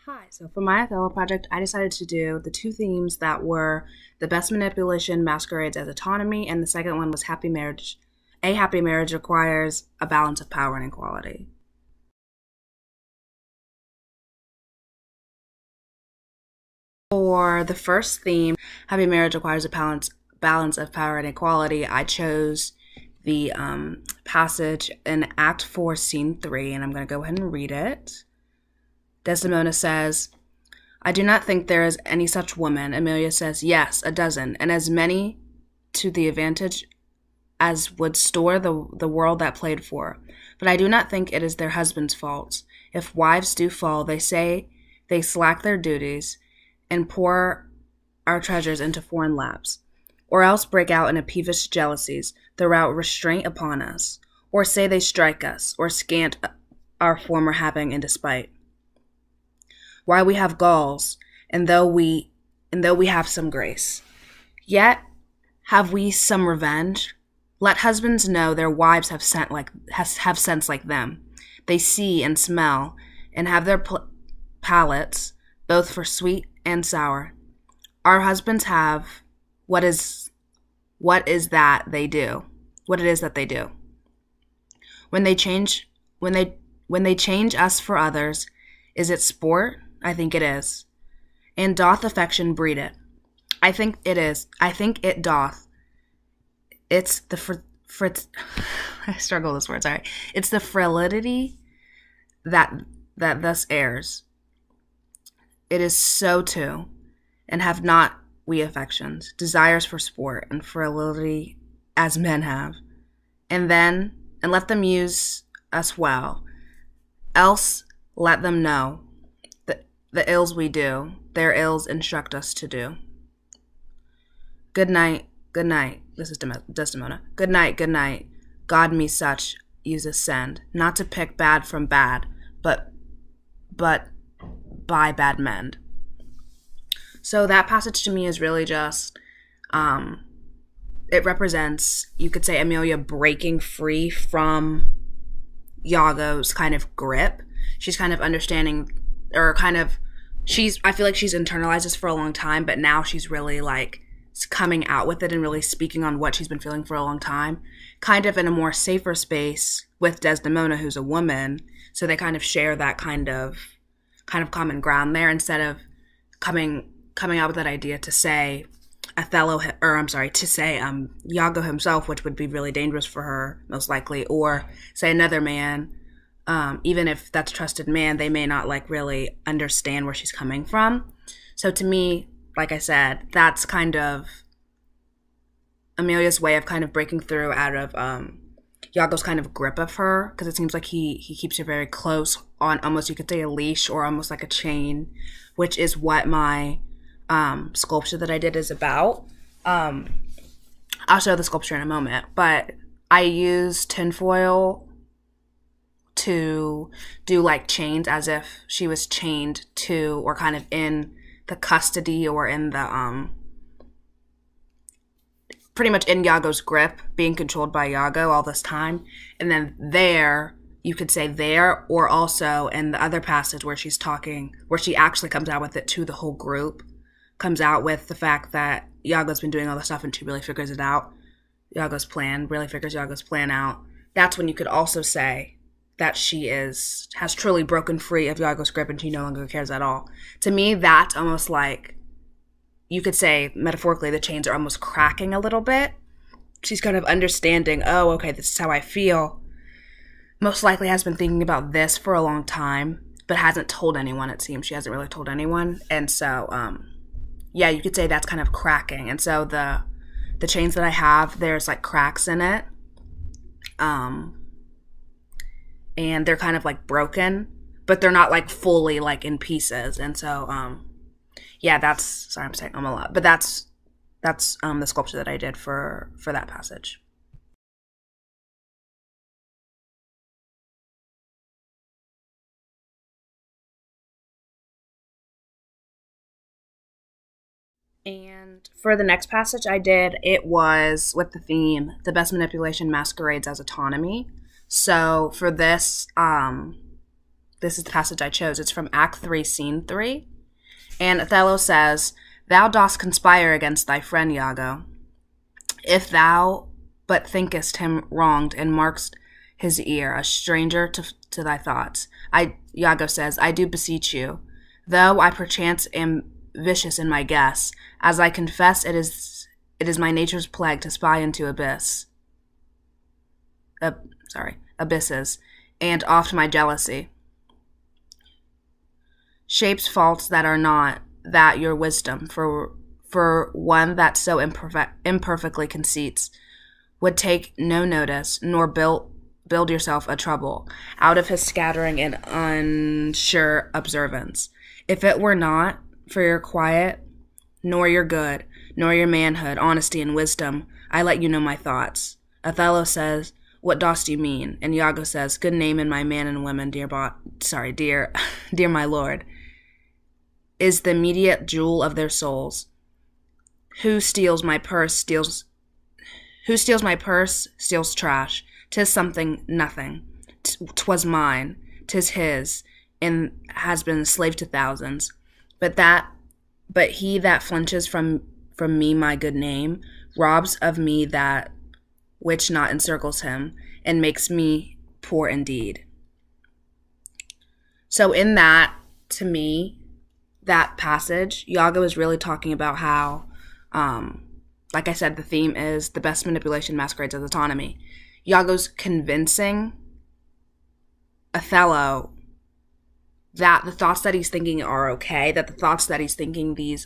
Hi, so for my Othello project, I decided to do the two themes that were the best manipulation masquerades as autonomy, and the second one was happy marriage. A happy marriage requires a balance of power and equality. For the first theme, happy marriage requires a balance of power and equality, I chose the passage in Act 4, Scene 3, and I'm going to go ahead and read it. Desdemona says, "I do not think there is any such woman." Emilia says, "Yes, a dozen, and as many to the advantage as would store the world that played for. But I do not think it is their husbands' faults. If wives do fall, they say they slack their duties and pour our treasures into foreign laps, or else break out into peevish jealousies, throw out restraint upon us, or say they strike us, or scant our former having in despite. Why we have galls, and though we have some grace, yet have we some revenge. Let husbands know their wives have sense like them. They see and smell, and have their palates both for sweet and sour. Our husbands have what is that they do. What it is that they do. When they change us for others, is it sport? I think it is. And doth affection breed it? I think it is. I think it doth. It's the I struggle with this word, sorry. It's the frivolity that thus errs. It is so too, and have not we affections, desires for sport and frivolity as men have, and let them use us well, else let them know the ills we do, their ills instruct us to do. Good night, good night. This is Desdemona. Good night, God me such uses send, not to pick bad from bad, but by bad mend. So that passage to me is really just, it represents, you could say, Emilia breaking free from Iago's kind of grip. She's kind of understanding, or kind of, I feel like she's internalized this for a long time, but now she's really like coming out with it and really speaking on what she's been feeling for a long time, kind of in a more safer space with Desdemona, who's a woman. So they kind of share that kind of common ground there, instead of coming out with that idea to say Iago himself, which would be really dangerous for her, most likely, or say another man. Even if that's a trusted man, they may not like really understand where she's coming from. So to me, like I said, that's kind of Emilia's way of kind of breaking through out of Iago's kind of grip of her, because it seems like he keeps her very close on, almost you could say a leash or almost like a chain, which is what my sculpture that I did is about. I'll show the sculpture in a moment, but I used tinfoil to do like chains, as if she was chained to, or kind of in the custody, or in the pretty much in Iago's grip, being controlled by Iago all this time. And then there, you could say there, or also in the other passage where she's talking, where she actually comes out with it to the whole group, comes out with the fact that Iago's been doing all this stuff and she really figures it out. Really figures Iago's plan out. That's when you could also say that she has truly broken free of Iago's grip and she no longer cares at all. To me, that's almost like, you could say, metaphorically, the chains are almost cracking a little bit. She's kind of understanding, oh, okay, this is how I feel. Most likely has been thinking about this for a long time, but hasn't told anyone, it seems. She hasn't really told anyone. And so, yeah, you could say that's kind of cracking. And so the chains that I have, there's like cracks in it. And they're kind of like broken, but they're not like fully like in pieces. And so, yeah, sorry, I'm saying a lot, but that's the sculpture that I did for that passage. And for the next passage I did, it was with the theme, the best manipulation masquerades as autonomy. So for this, this is the passage I chose. It's from Act 3, Scene 3. And Othello says, "Thou dost conspire against thy friend Iago. If thou but thinkest him wronged and markst his ear, a stranger to thy thoughts." Iago says, "I do beseech you, though I perchance am vicious in my guess, as I confess it is my nature's plague to spy into abysses, and oft my jealousy shapes faults that are not, that your wisdom, for one that so imperfectly conceits, would take no notice, nor build yourself a trouble, out of his scattering and unsure observance. If it were not for your quiet, nor your good, nor your manhood, honesty, and wisdom, I let you know my thoughts." Othello says, "What dost you mean?" And Iago says, "Good name in my man and women, dear my lord, is the immediate jewel of their souls. Who steals my purse steals trash. 'Tis something, nothing. 'Twas mine, 'tis his, and has been a slave to thousands. But he that flinches from me my good name, robs of me that which not encircles him, and makes me poor indeed." So in that, to me, that passage, Iago is really talking about how, like I said, the theme is the best manipulation masquerades as autonomy. Iago's convincing Othello that the thoughts that he's thinking are okay, that the thoughts that he's thinking, these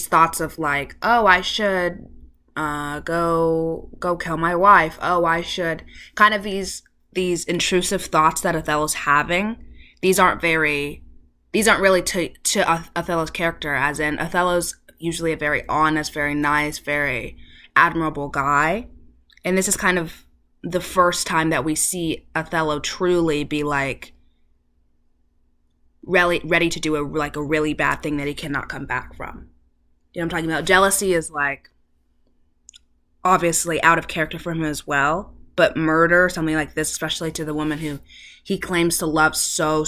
thoughts of like, oh, I should go kill my wife, oh, I should, kind of these intrusive thoughts that Othello's having, these aren't really to Othello's character, as in Othello's usually a very honest, very nice, very admirable guy, and this is kind of the first time that we see Othello truly be like ready to do a really bad thing that he cannot come back from. You know what I'm talking about? Jealousy is like obviously out of character for him as well, but murder, something like this, especially to the woman who he claims to love so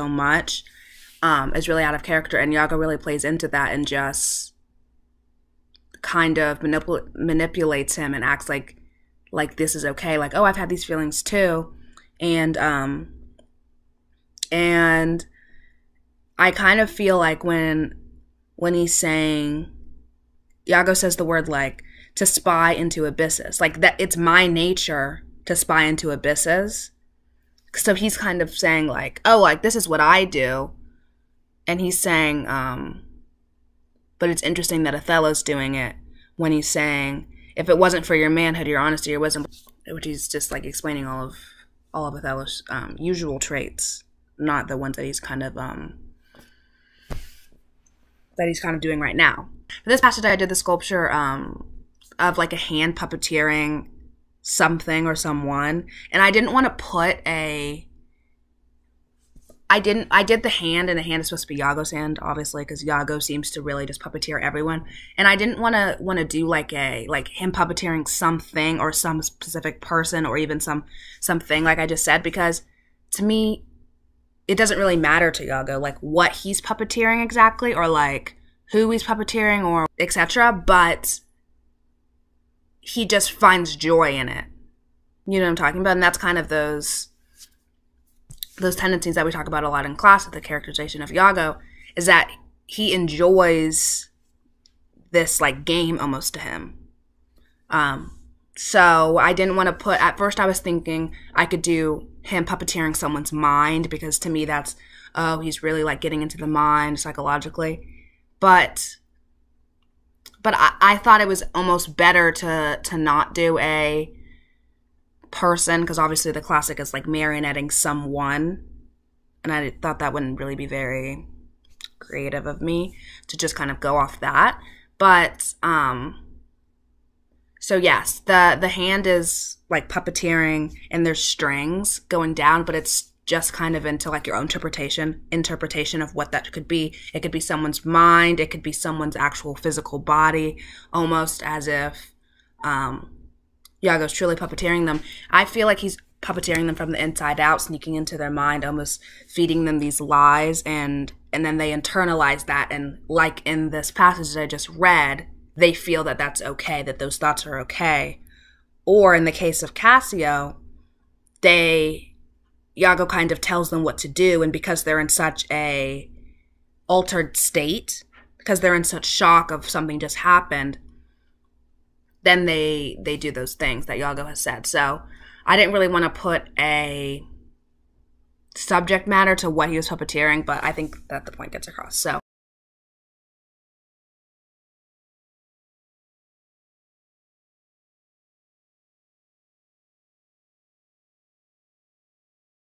much, is really out of character, and Iago really plays into that and just kind of manipulates him and acts like this is okay, like, oh, I've had these feelings too, and I kind of feel like when he's saying, Iago says the word like to spy into abysses, like that it's my nature to spy into abysses, so he's kind of saying like, oh, like this is what I do, and he's saying, but it's interesting that Othello's doing it when he's saying, if it wasn't for your manhood, your honesty, your wisdom, which he's just like explaining all of Othello's usual traits, not the ones that he's kind of doing right now. For this passage, I did the sculpture of like a hand puppeteering something or someone, and I didn't want to put I did the hand, and the hand is supposed to be Iago's hand, obviously, because Iago seems to really just puppeteer everyone. And I didn't want to do like him puppeteering something or some specific person or even something like I just said, because to me, it doesn't really matter to Iago like what he's puppeteering exactly or like who he's puppeteering or etc. But he just finds joy in it. You know what I'm talking about? And that's kind of those tendencies that we talk about a lot in class with the characterization of Iago, is that he enjoys this like game almost to him. So I didn't want to put, at first I was thinking I could do him puppeteering someone's mind, because to me that's, oh, he's really like getting into the mind psychologically. But I thought it was almost better to not do a person, because obviously the classic is like marionetting someone, and I thought that wouldn't really be very creative of me to just kind of go off that. But so yes, the hand is like puppeteering and there's strings going down, but it's just kind of into like your own interpretation of what that could be. It could be someone's mind, it could be someone's actual physical body, almost as if Iago's truly puppeteering them. I feel like he's puppeteering them from the inside out, sneaking into their mind, almost feeding them these lies, and then they internalize that, and like in this passage that I just read, they feel that that's okay, that those thoughts are okay. Or in the case of Cassio, Iago kind of tells them what to do, and because they're in such a altered state, because they're in such shock of something just happened, then they do those things that Iago has said. So I didn't really want to put a subject matter to what he was puppeteering, but I think that the point gets across. So